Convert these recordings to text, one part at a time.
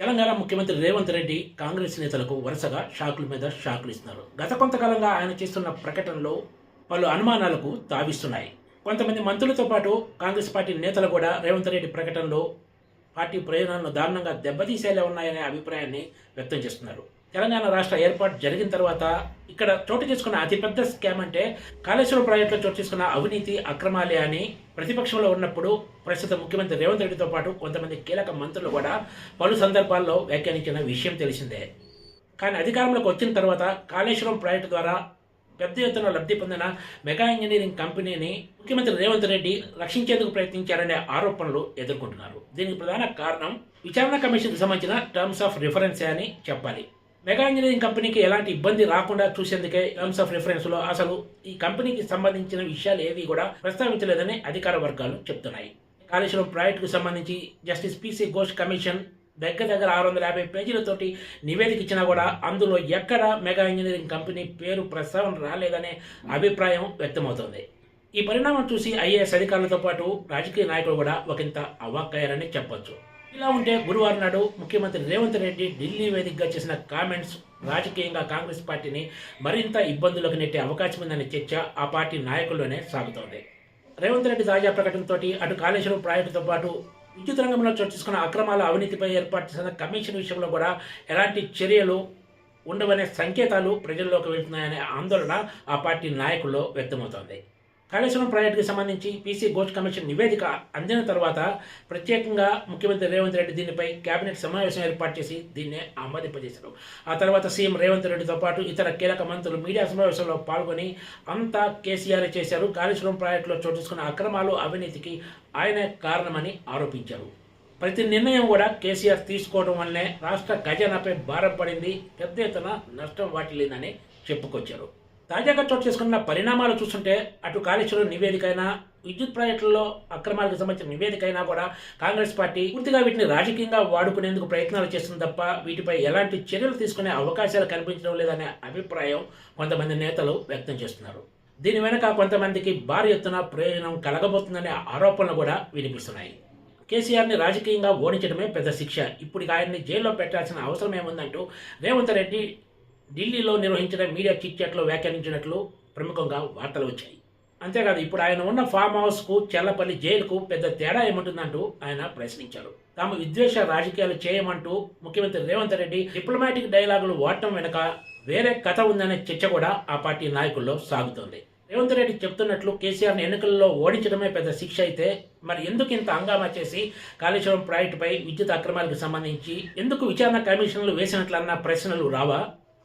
తెలంగాణ ముఖ్యమంత్రి రేవంత్ రెడ్డి కాంగ్రెస్ నేతలకు వరుసగా షాకుల మీద షాకులు ఇస్తున్నారు. గత కొంతకాలంగా ఆయన చేస్తున్న ప్రకటనలు పలు అనుమానాలకు తావిస్తున్నాయి. కొంతమంది మంత్రులతో పాటు కాంగ్రెస్ పార్టీ నేతలు కూడా రేవంత్ రెడ్డి ప్రకటనలో పార్టీ ప్రయోజనాలను దారుణంగా దెబ్బతీసేలా ఉన్నాయనే అభిప్రాయాన్ని వ్యక్తం చేస్తున్నారు. తెలంగాణ రాష్ట్ర ఏర్పాటు జరిగిన తర్వాత ఇక్కడ చోటు చేసుకున్న అతిపెద్ద స్కామ్ అంటే కాళేశ్వరం ప్రాజెక్టులో చోటు చేసుకున్న అవినీతి అక్రమాలే అని ప్రతిపక్షంలో ఉన్నప్పుడు ప్రస్తుత ముఖ్యమంత్రి రేవంత్ రెడ్డితో పాటు కొంతమంది కీలక మంత్రులు కూడా పలు సందర్భాల్లో వ్యాఖ్యానించిన విషయం తెలిసిందే. కానీ అధికారంలోకి వచ్చిన తర్వాత కాళేశ్వరం ప్రాజెక్టు ద్వారా పెద్ద ఎత్తున లబ్ధి పొందిన మెగా ఇంజనీరింగ్ కంపెనీని ముఖ్యమంత్రి రేవంత్ రెడ్డి రక్షించేందుకు ప్రయత్నించారనే ఆరోపణలు ఎదుర్కొంటున్నారు. దీనికి ప్రధాన కారణం విచారణ కమిషన్కి సంబంధించిన టర్మ్స్ ఆఫ్ రిఫరెన్స్ అని చెప్పాలి. మెగా ఇంజనీరింగ్ కంపెనీకి ఎలాంటి ఇబ్బంది రాకుండా చూసేందుకే టర్మ్స్ ఆఫ్ రిఫరెన్స్లో అసలు ఈ కంపెనీకి సంబంధించిన విషయాలు ఏవి కూడా ప్రస్తావించలేదని అధికార వర్గాలు చెప్తున్నాయి. కాళేశ్వరం ప్రాజెక్టుకు సంబంధించి జస్టిస్ పిసి ఘోష్ కమిషన్ దగ్గర 650 పేజీలతోటి నివేదిక ఇచ్చినా కూడా అందులో ఎక్కడ మెగా ఇంజనీరింగ్ కంపెనీ పేరు ప్రస్తావన రాలేదనే అభిప్రాయం వ్యక్తమవుతోంది. ఈ పరిణామం చూసి ఐఏఎస్ అధికారులతో పాటు రాజకీయ నాయకులు కూడా ఒకంత అవాక్కయ్యారని చెప్పొచ్చు. ఇలా ఉంటే గురువారం నాడు ముఖ్యమంత్రి రేవంత్ రెడ్డి ఢిల్లీ వేదికగా చేసిన కామెంట్స్ రాజకీయంగా కాంగ్రెస్ పార్టీని మరింత ఇబ్బందులకు నెట్టే అవకాశం ఉందనే చర్చ ఆ పార్టీ నాయకుల్లోనే సాగుతోంది. రేవంత్ రెడ్డి తాజా ప్రకటనతో అటు కాళేశ్వరం ప్రాజెక్టుతో పాటు విద్యుత్ రంగంలో చోటు చేసుకున్న అక్రమాల అవినీతిపై ఏర్పాటు చేసిన కమిషన్ విషయంలో కూడా ఎలాంటి చర్యలు ఉండవనే సంకేతాలు ప్రజల్లోకి వెళ్తున్నాయనే ఆందోళన ఆ పార్టీ నాయకుల్లో వ్యక్తమవుతోంది. కాళేశ్వరం ప్రాజెక్టుకి సంబంధించి పీసీ ఘోష్ కమిషన్ నివేదిక అందిన తర్వాత ప్రత్యేకంగా ముఖ్యమంత్రి రేవంత్ రెడ్డి దీనిపై కేబినెట్ సమావేశం ఏర్పాటు చేసి దీన్నే ఆమోదింపజేశారు. ఆ తర్వాత సీఎం రేవంత్ రెడ్డితో పాటు ఇతర కీలక మంత్రులు మీడియా సమావేశంలో పాల్గొని అంతా కేసీఆర్ చేశారు, కాళేశ్వరం ప్రాజెక్టులో చోటు చేసుకున్న అక్రమాలు అవినీతికి ఆయనే కారణమని ఆరోపించారు. ప్రతి నిర్ణయం కూడా కేసీఆర్ తీసుకోవడం వల్లనే రాష్ట్ర ఖజానాపై భారం పడింది, పెద్ద ఎత్తున నష్టం వాటిల్లిందని చెప్పుకొచ్చారు. తాజాగా చోటు చేసుకున్న పరిణామాలు చూస్తుంటే అటు కాళేశ్వరం నివేదిక అయినా విద్యుత్ ప్రాజెక్టుల్లో అక్రమాలకు సంబంధించిన నివేదిక అయినా కూడా కాంగ్రెస్ పార్టీ పూర్తిగా వీటిని రాజకీయంగా వాడుకునేందుకు ప్రయత్నాలు చేస్తుంది తప్ప వీటిపై ఎలాంటి చర్యలు తీసుకునే అవకాశాలు కనిపించడం లేదనే అభిప్రాయం కొంతమంది నేతలు వ్యక్తం చేస్తున్నారు. దీని వెనుక కొంతమందికి భారీ ఎత్తున ప్రయోజనం కలగబోతుందనే ఆరోపణలు కూడా వినిపిస్తున్నాయి. కేసీఆర్ని రాజకీయంగా ఓడించడమే పెద్ద శిక్ష, ఇప్పుడు ఆయన్ని జైల్లో పెట్టాల్సిన అవసరం ఏముందంటూ రేవంత్ రెడ్డి ఢిల్లీలో నిర్వహించిన మీడియా చిట్చాట్లో వ్యాఖ్యానించినట్లు ప్రముఖంగా వార్తలు వచ్చాయి. అంతేకాదు ఇప్పుడు ఆయన ఉన్న ఫామ్ హౌస్కు చెల్లపల్లి జైలుకు పెద్ద తేడా ఏముంటుందంటూ ఆయన ప్రశ్నించారు. తాము విద్వేష రాజకీయాలు చేయమంటూ ముఖ్యమంత్రి రేవంత్ రెడ్డి డిప్లొమాటిక్ డైలాగులు వాడటం వెనుక వేరే కథ ఉందనే చర్చ కూడా ఆ పార్టీ నాయకుల్లో సాగుతోంది. రేవంత్ రెడ్డి చెప్తున్నట్లు కేసీఆర్ని ఎన్నికల్లో ఓడించడమే పెద్ద శిక్ష అయితే మరి ఎందుకు ఇంత హంగామా చేసి కాళేశ్వరం ప్రాజెక్టుపై విద్యుత్ అక్రమాలకు సంబంధించి ఎందుకు విచారణ కమిషన్లు వేసినట్లన్న ప్రశ్నలు రావా?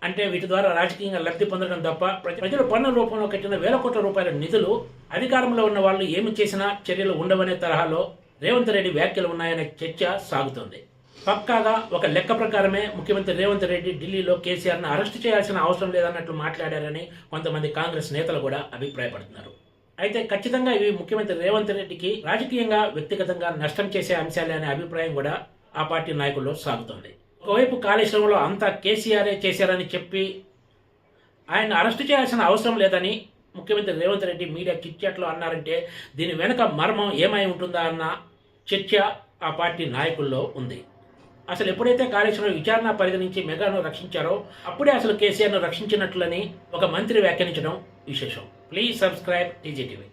అంటే వీటి ద్వారా రాజకీయంగా లబ్ధి పొందడం తప్ప ప్రజలు పన్ను రూపంలో కట్టిన వేల కోట్ల రూపాయల నిధులు అధికారంలో ఉన్న వాళ్ళు ఏమి చేసినా చర్యలు ఉండవనే తరహాలో రేవంత్ రెడ్డి వ్యాఖ్యలు ఉన్నాయనే చర్చ సాగుతోంది. పక్కాగా ఒక లెక్క ప్రకారమే ముఖ్యమంత్రి రేవంత్ రెడ్డి ఢిల్లీలో కేసీఆర్ను అరెస్టు చేయాల్సిన అవసరం లేదన్నట్లు మాట్లాడారని కొంతమంది కాంగ్రెస్ నేతలు కూడా అభిప్రాయపడుతున్నారు. అయితే ఖచ్చితంగా ఇవి ముఖ్యమంత్రి రేవంత్ రెడ్డికి రాజకీయంగా వ్యక్తిగతంగా నష్టం చేసే అంశాలే అనే అభిప్రాయం కూడా ఆ పార్టీ నాయకుల్లో సాగుతోంది. ఒకవైపు కాళేశ్వరంలో అంతా కేసీఆరే చేశారని చెప్పి ఆయన అరెస్టు చేయాల్సిన అవసరం లేదని ముఖ్యమంత్రి రేవంత్ రెడ్డి మీడియా చిట్చాట్లో అన్నారంటే దీని వెనుక మర్మం ఏమై ఉంటుందా అన్న చర్చ ఆ పార్టీ నాయకుల్లో ఉంది. అసలు ఎప్పుడైతే కాళేశ్వరం విచారణ పరిధి నుంచి మెగాను రక్షించారో అప్పుడే అసలు కేసీఆర్ను రక్షించినట్లని ఒక మంత్రి వ్యాఖ్యానించడం విశేషం. Please subscribe TGTV.